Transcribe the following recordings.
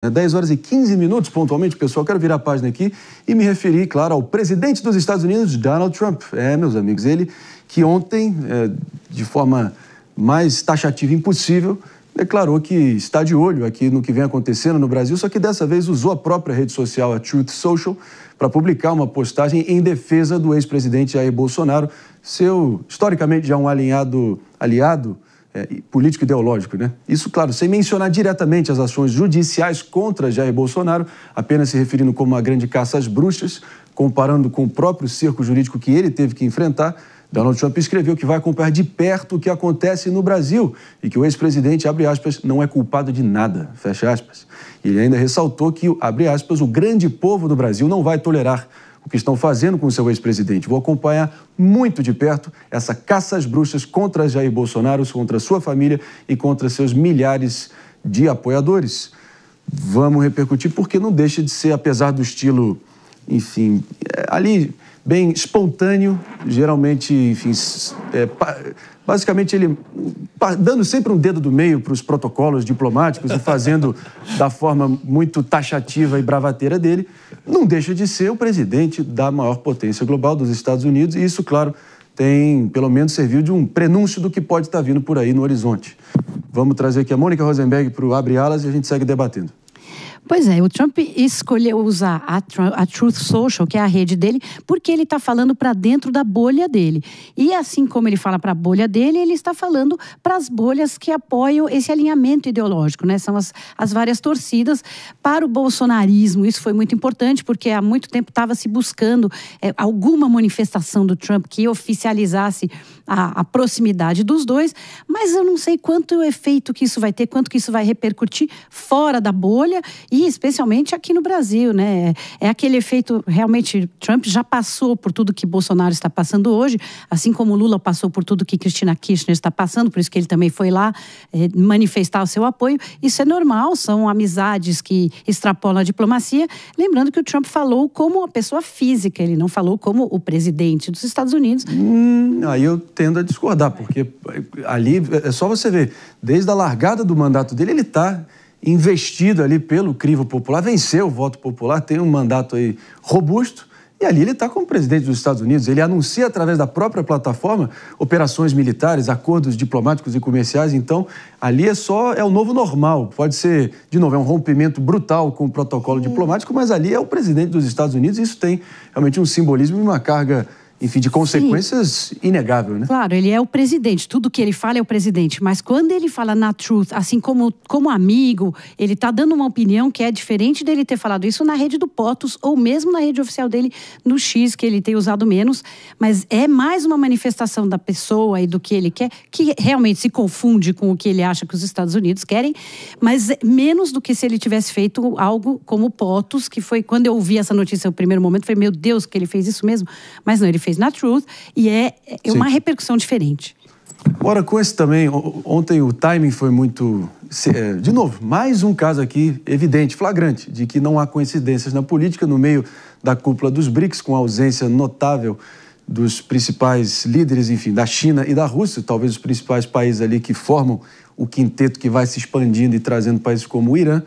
10 horas e 15 minutos, pontualmente, pessoal. Quero virar a página aqui e me referir, claro, ao presidente dos Estados Unidos, Donald Trump. Meus amigos, ele que ontem, de forma mais taxativa impossível, declarou que está de olho aqui no que vem acontecendo no Brasil, só que dessa vez usou a própria rede social, a Truth Social, para publicar uma postagem em defesa do ex-presidente Jair Bolsonaro, seu, historicamente, já um aliado político ideológico, né? Isso, claro, sem mencionar diretamente as ações judiciais contra Jair Bolsonaro, apenas se referindo como uma grande caça às bruxas, comparando com o próprio cerco jurídico que ele teve que enfrentar. Donald Trump escreveu que vai acompanhar de perto o que acontece no Brasil e que o ex-presidente, abre aspas, não é culpado de nada, fecha aspas. E ele ainda ressaltou que, abre aspas, o grande povo do Brasil não vai tolerar o que estão fazendo com o seu ex-presidente. Vou acompanhar muito de perto essa caça às bruxas contra Jair Bolsonaro, contra sua família e contra seus milhares de apoiadores. Vamos repercutir porque não deixa de ser, apesar do estilo, enfim, ali bem espontâneo, geralmente, enfim, basicamente ele dando sempre um dedo do meio para os protocolos diplomáticos e fazendo da forma muito taxativa e bravateira dele, não deixa de ser o presidente da maior potência global dos Estados Unidos e isso, claro, tem pelo menos serviu de um prenúncio do que pode estar vindo por aí no horizonte. Vamos trazer aqui a Mônica Rosenberg para o Abre Alas e a gente segue debatendo. Pois é, o Trump escolheu usar a Truth Social, que é a rede dele, porque ele está falando para dentro da bolha dele. E assim como ele fala para a bolha dele, ele está falando para as bolhas que apoiam esse alinhamento ideológico, né? São as várias torcidas para o bolsonarismo. Isso foi muito importante, porque há muito tempo estava se buscando alguma manifestação do Trump que oficializasse a proximidade dos dois, mas eu não sei quanto efeito que isso vai ter, quanto que isso vai repercutir fora da bolha e especialmente aqui no Brasil, né? É aquele efeito, realmente, Trump já passou por tudo que Bolsonaro está passando hoje, assim como Lula passou por tudo que Cristina Kirchner está passando, por isso que ele também foi lá manifestar o seu apoio. Isso é normal, são amizades que extrapolam a diplomacia. Lembrando que o Trump falou como uma pessoa física, ele não falou como o presidente dos Estados Unidos. Aí eu tendo a discordar, porque ali é só você ver, desde a largada do mandato dele, ele está investido ali pelo crivo popular, venceu o voto popular, tem um mandato aí robusto, e ali ele está como presidente dos Estados Unidos. Ele anuncia através da própria plataforma operações militares, acordos diplomáticos e comerciais, então ali é o novo normal. Pode ser, de novo, é um rompimento brutal com o protocolo diplomático, mas ali é o presidente dos Estados Unidos e isso tem realmente um simbolismo e uma carga, enfim, de consequências inegável, né? Claro, ele é o presidente, tudo que ele fala é o presidente, mas quando ele fala na Truth, assim como amigo, ele está dando uma opinião que é diferente dele ter falado isso na rede do POTUS ou mesmo na rede oficial dele no X, que ele tem usado menos, mas é mais uma manifestação da pessoa e do que ele quer, que realmente se confunde com o que ele acha que os Estados Unidos querem, mas menos do que se ele tivesse feito algo como o POTUS, que foi, quando eu ouvi essa notícia no primeiro momento, foi, meu Deus, que ele fez isso mesmo, mas não, ele fez na Truth e é uma repercussão diferente. Agora, com esse também, ontem o timing foi muito... De novo, mais um caso aqui evidente, flagrante, de que não há coincidências na política no meio da cúpula dos BRICS, com a ausência notável dos principais líderes, enfim, da China e da Rússia, talvez os principais países ali que formam o quinteto que vai se expandindo e trazendo países como o Irã.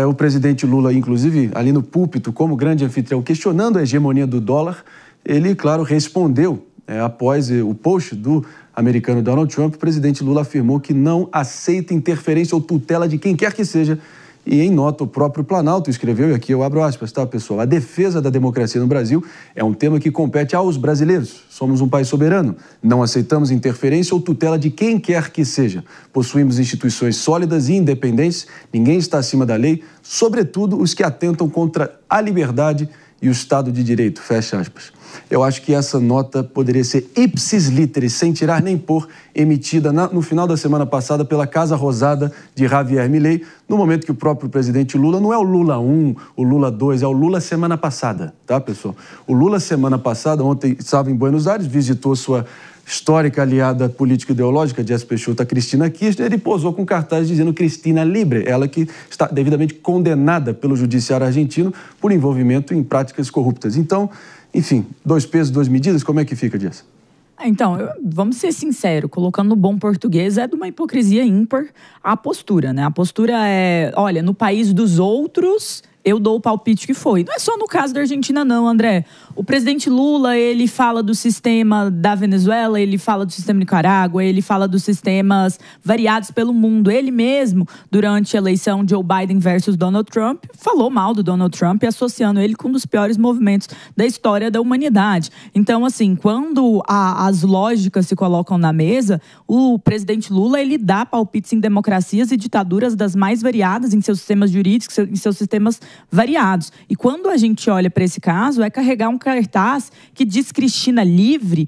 O presidente Lula, inclusive, ali no púlpito, como grande anfitrião, questionando a hegemonia do dólar, ele, claro, respondeu, após o post do americano Donald Trump, o presidente Lula afirmou que não aceita interferência ou tutela de quem quer que seja. E, em nota, o próprio Planalto escreveu, e aqui eu abro aspas, tá, pessoal? A defesa da democracia no Brasil é um tema que compete aos brasileiros. Somos um país soberano. Não aceitamos interferência ou tutela de quem quer que seja. Possuímos instituições sólidas e independentes. Ninguém está acima da lei, sobretudo os que atentam contra a liberdade e o Estado de Direito, fecha aspas. Eu acho que essa nota poderia ser ipsis literis, sem tirar nem pôr, emitida no final da semana passada pela Casa Rosada de Javier Milei, no momento que o próprio presidente Lula, não é o Lula 1, o Lula 2, é o Lula semana passada, tá, pessoal? O Lula semana passada, ontem estava em Buenos Aires, visitou sua histórica aliada política ideológica, Jess Peixoto, a Cristina Kirchner, e posou com cartaz dizendo Cristina Libre, ela que está devidamente condenada pelo judiciário argentino por envolvimento em práticas corruptas. Então, enfim, dois pesos, duas medidas, como é que fica, Jess? Então, vamos ser sinceros, colocando no bom português, é de uma hipocrisia ímpar a postura, né? A postura é, olha, no país dos outros, eu dou o palpite que foi. Não é só no caso da Argentina, não, André. O presidente Lula, ele fala do sistema da Venezuela, ele fala do sistema de Nicarágua, ele fala dos sistemas variados pelo mundo. Ele mesmo, durante a eleição Joe Biden versus Donald Trump, falou mal do Donald Trump, associando ele com um dos piores movimentos da história da humanidade. Então, assim, quando as lógicas se colocam na mesa, o presidente Lula, ele dá palpites em democracias e ditaduras das mais variadas em seus sistemas jurídicos, em seus sistemas variados. E quando a gente olha para esse caso, é carregar um cartaz que diz Cristina livre,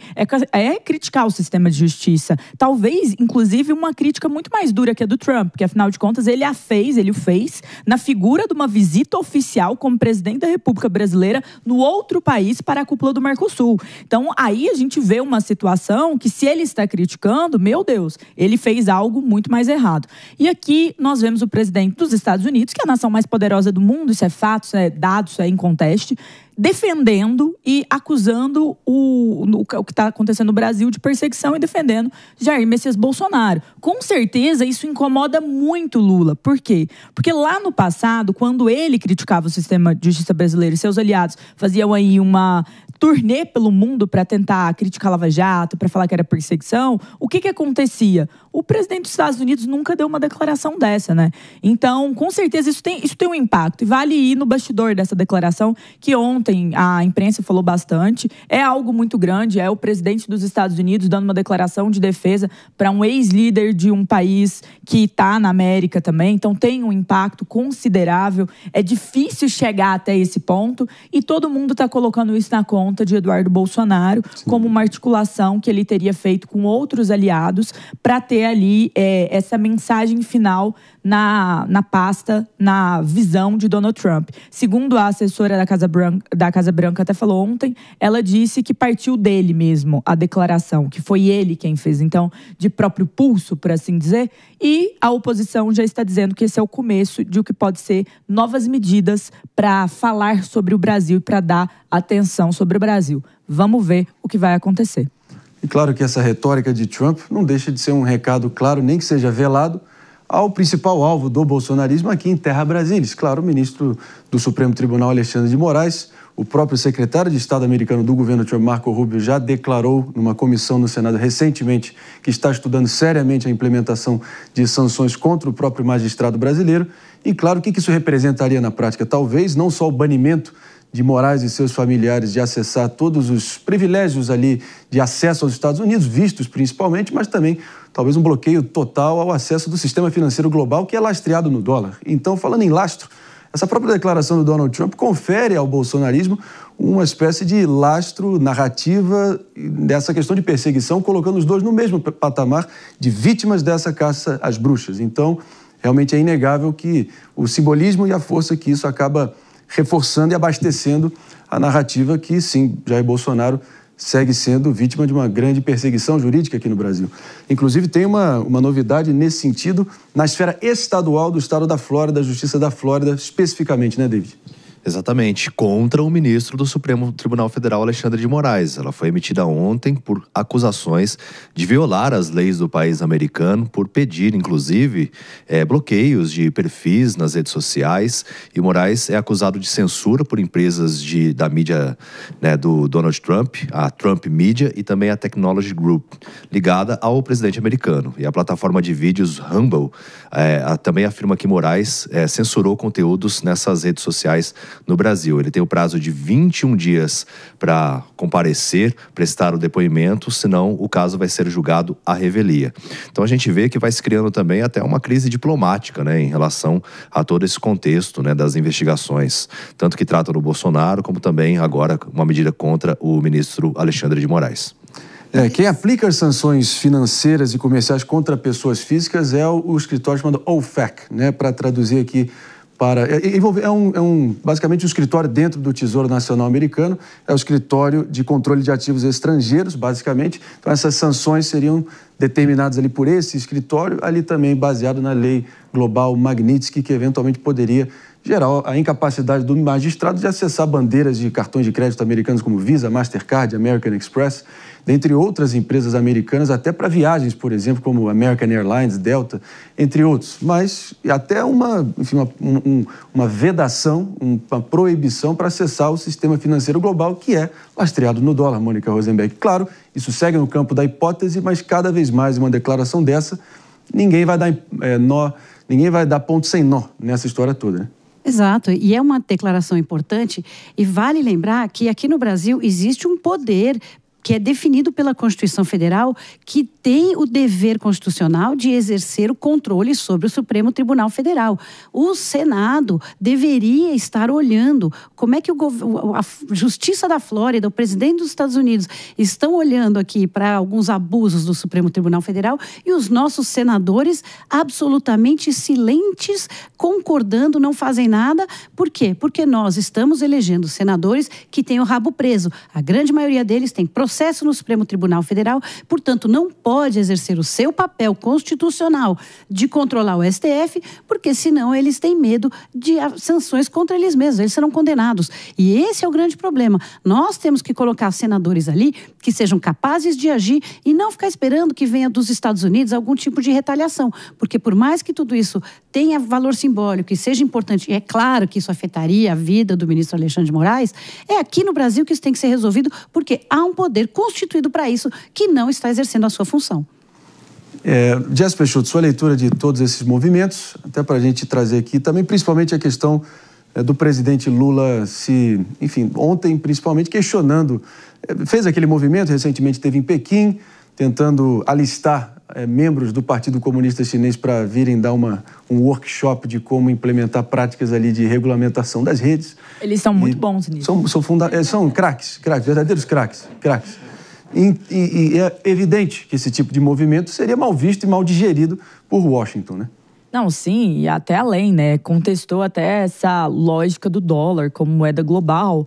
é criticar o sistema de justiça. Talvez, inclusive, uma crítica muito mais dura que a do Trump, porque, afinal de contas, ele o fez na figura de uma visita oficial como presidente da República Brasileira no outro país para a cúpula do Mercosul. Então, aí a gente vê uma situação que, se ele está criticando, meu Deus, ele fez algo muito mais errado. E aqui nós vemos o presidente dos Estados Unidos, que é a nação mais poderosa do mundo, isso é fato, isso é dado, isso é inconteste, defendendo e acusando o que está acontecendo no Brasil de perseguição e defendendo Jair Messias Bolsonaro. Com certeza isso incomoda muito Lula. Por quê? Porque lá no passado, quando ele criticava o sistema de justiça brasileiro e seus aliados faziam aí uma turnê pelo mundo para tentar criticar a Lava Jato, para falar que era perseguição, o que acontecia? O presidente dos Estados Unidos nunca deu uma declaração dessa, né? Então, com certeza, isso tem um impacto. E vale ir no bastidor dessa declaração, que ontem a imprensa falou bastante. É algo muito grande, é o presidente dos Estados Unidos dando uma declaração de defesa para um ex-líder de um país que está na América também. Então, tem um impacto considerável. É difícil chegar até esse ponto e todo mundo está colocando isso na conta de Eduardo Bolsonaro, sim, como uma articulação que ele teria feito com outros aliados para ter ali essa mensagem final na pasta, na visão de Donald Trump. Segundo a assessora da Casa Branca até falou ontem, ela disse que partiu dele mesmo a declaração, que foi ele quem fez, então, de próprio pulso, por assim dizer, e a oposição já está dizendo que esse é o começo de o que pode ser novas medidas para falar sobre o Brasil e para dar atenção sobre o Brasil. Vamos ver o que vai acontecer. E claro que essa retórica de Trump não deixa de ser um recado claro, nem que seja velado, ao principal alvo do bolsonarismo aqui em Terra Brasília. Claro, o ministro do Supremo Tribunal, Alexandre de Moraes, o próprio secretário de Estado americano do governo Trump, Marco Rubio, já declarou numa comissão no Senado recentemente que está estudando seriamente a implementação de sanções contra o próprio magistrado brasileiro. E claro, o que isso representaria na prática? Talvez não só o banimento de Moraes e seus familiares de acessar todos os privilégios ali de acesso aos Estados Unidos, vistos principalmente, mas também talvez um bloqueio total ao acesso do sistema financeiro global que é lastreado no dólar. Então, falando em lastro, essa própria declaração do Donald Trump confere ao bolsonarismo uma espécie de lastro narrativa dessa questão de perseguição, colocando os dois no mesmo patamar de vítimas dessa caça às bruxas. Então, realmente é inegável que o simbolismo e a força que isso acaba reforçando e abastecendo a narrativa que, sim, Jair Bolsonaro segue sendo vítima de uma grande perseguição jurídica aqui no Brasil. Inclusive, tem uma novidade nesse sentido na esfera estadual do estado da Flórida, da Justiça da Flórida, especificamente, né, David? Exatamente, contra o ministro do Supremo Tribunal Federal, Alexandre de Moraes. Ela foi emitida ontem por acusações de violar as leis do país americano, por pedir, inclusive, bloqueios de perfis nas redes sociais. E Moraes é acusado de censura por empresas da mídia, né, do Donald Trump, a Trump Media e também a Technology Group, ligada ao presidente americano. E a plataforma de vídeos Rumble também afirma que Moraes censurou conteúdos nessas redes sociais no Brasil. Ele tem o prazo de 21 dias para comparecer, prestar o depoimento, senão o caso vai ser julgado à revelia. Então a gente vê que vai se criando também até uma crise diplomática, né, em relação a todo esse contexto, né, das investigações, tanto que tratam do Bolsonaro, como também agora uma medida contra o ministro Alexandre de Moraes. Quem aplica as sanções financeiras e comerciais contra pessoas físicas é o escritório chamado OFAC, né, para traduzir aqui basicamente um escritório dentro do Tesouro Nacional Americano, é o escritório de controle de ativos estrangeiros, basicamente. Então, essas sanções seriam determinadas ali por esse escritório, ali também baseado na lei global Magnitsky, que eventualmente poderia geral a incapacidade do magistrado de acessar bandeiras de cartões de crédito americanos como Visa, Mastercard, American Express, dentre outras empresas americanas, até para viagens, por exemplo, como American Airlines, Delta, entre outros. Mas até uma vedação, uma proibição para acessar o sistema financeiro global, que é lastreado no dólar, Mônica Rosenberg. Claro, isso segue no campo da hipótese, mas cada vez mais uma declaração dessa, ninguém vai dar ponto sem nó nessa história toda, né? Exato, e é uma declaração importante e vale lembrar que aqui no Brasil existe um poder que é definido pela Constituição Federal, que tem o dever constitucional de exercer o controle sobre o Supremo Tribunal Federal. O Senado deveria estar olhando como é que a Justiça da Flórida, o presidente dos Estados Unidos, estão olhando aqui para alguns abusos do Supremo Tribunal Federal e os nossos senadores absolutamente silentes, concordando, não fazem nada. Por quê? Porque nós estamos elegendo senadores que têm o rabo preso. A grande maioria deles tem processo no Supremo Tribunal Federal, portanto, não pode exercer o seu papel constitucional de controlar o STF, porque senão eles têm medo de sanções contra eles mesmos, eles serão condenados. E esse é o grande problema. Nós temos que colocar senadores ali que sejam capazes de agir e não ficar esperando que venha dos Estados Unidos algum tipo de retaliação, porque por mais que tudo isso tenha valor simbólico e seja importante, e é claro que isso afetaria a vida do ministro Alexandre de Moraes, é aqui no Brasil que isso tem que ser resolvido, porque há um poder constituído para isso que não está exercendo a sua função. Jess Peixoto, sua leitura de todos esses movimentos, até para a gente trazer aqui também, principalmente a questão do presidente Lula ontem principalmente questionando, fez aquele movimento, recentemente esteve em Pequim, tentando alistar membros do Partido Comunista Chinês para virem dar um workshop de como implementar práticas ali de regulamentação das redes. Eles são muito bons nisso. São craques, verdadeiros craques. E é evidente que esse tipo de movimento seria mal visto e mal digerido por Washington, né? Não, sim, e até além, né? Contestou até essa lógica do dólar como moeda global.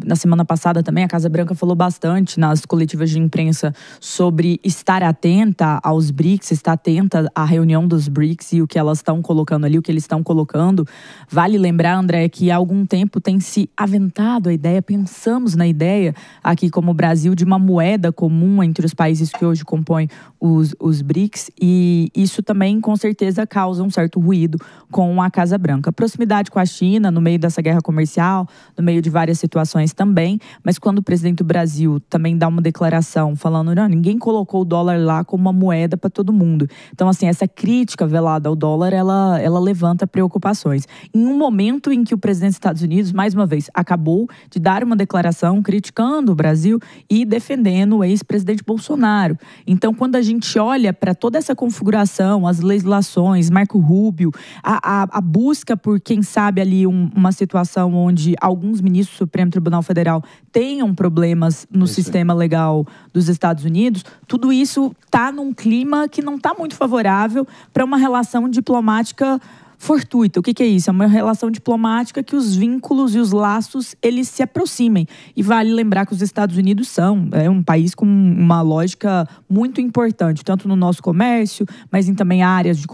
Na semana passada também, a Casa Branca falou bastante nas coletivas de imprensa sobre estar atenta aos BRICS, estar atenta à reunião dos BRICS e o que elas estão colocando ali, o que eles estão colocando. Vale lembrar, André, que há algum tempo tem se aventado a ideia, pensamos na ideia aqui como Brasil de uma moeda comum entre os países que hoje compõem os BRICS, e isso também, com certeza, causa um certo ruído com a Casa Branca. Proximidade com a China, no meio dessa guerra comercial, no meio de várias situações também, mas quando o presidente do Brasil também dá uma declaração falando, não, ninguém colocou o dólar lá como uma moeda para todo mundo. Então, assim, essa crítica velada ao dólar, ela levanta preocupações. Em um momento em que o presidente dos Estados Unidos, mais uma vez, acabou de dar uma declaração criticando o Brasil e defendendo o ex-presidente Bolsonaro. Então, quando a gente olha para toda essa configuração, as legislações, Marco Rubio, a busca por, quem sabe, ali uma situação onde alguns ministros do Supremo Tribunal Federal tenham problemas no sistema legal dos Estados Unidos, tudo isso está num clima que não está muito favorável para uma relação diplomática fortuita. O que é isso? É uma relação diplomática que os vínculos e os laços, eles se aproximem. E vale lembrar que os Estados Unidos são um país com uma lógica muito importante, tanto no nosso comércio, mas em também áreas de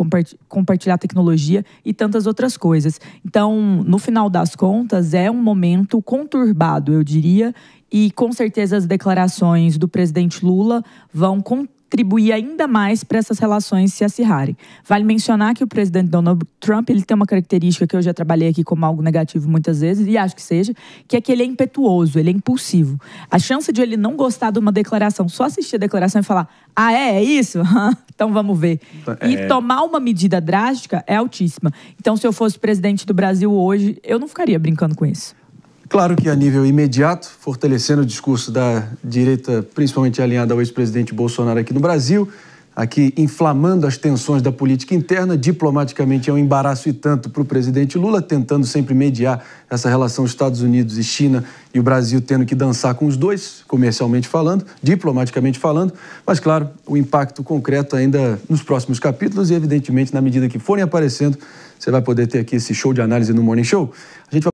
compartilhar tecnologia e tantas outras coisas. Então, no final das contas, é um momento conturbado, eu diria, e com certeza as declarações do presidente Lula vão contribuir ainda mais para essas relações se acirrarem. Vale mencionar que o presidente Donald Trump, ele tem uma característica que eu já trabalhei aqui como algo negativo muitas vezes, e acho que seja, que é que ele é impetuoso, ele é impulsivo. A chance de ele não gostar de uma declaração, só assistir a declaração e falar, é isso? Então vamos ver. E tomar uma medida drástica é altíssima. Então, se eu fosse presidente do Brasil hoje, eu não ficaria brincando com isso. Claro que a nível imediato, fortalecendo o discurso da direita, principalmente alinhada ao ex-presidente Bolsonaro aqui no Brasil, aqui inflamando as tensões da política interna, diplomaticamente é um embaraço e tanto para o presidente Lula, tentando sempre mediar essa relação Estados Unidos e China, e o Brasil tendo que dançar com os dois, comercialmente falando, diplomaticamente falando, mas claro, o impacto concreto ainda nos próximos capítulos e evidentemente na medida que forem aparecendo, você vai poder ter aqui esse show de análise no Morning Show. A gente vai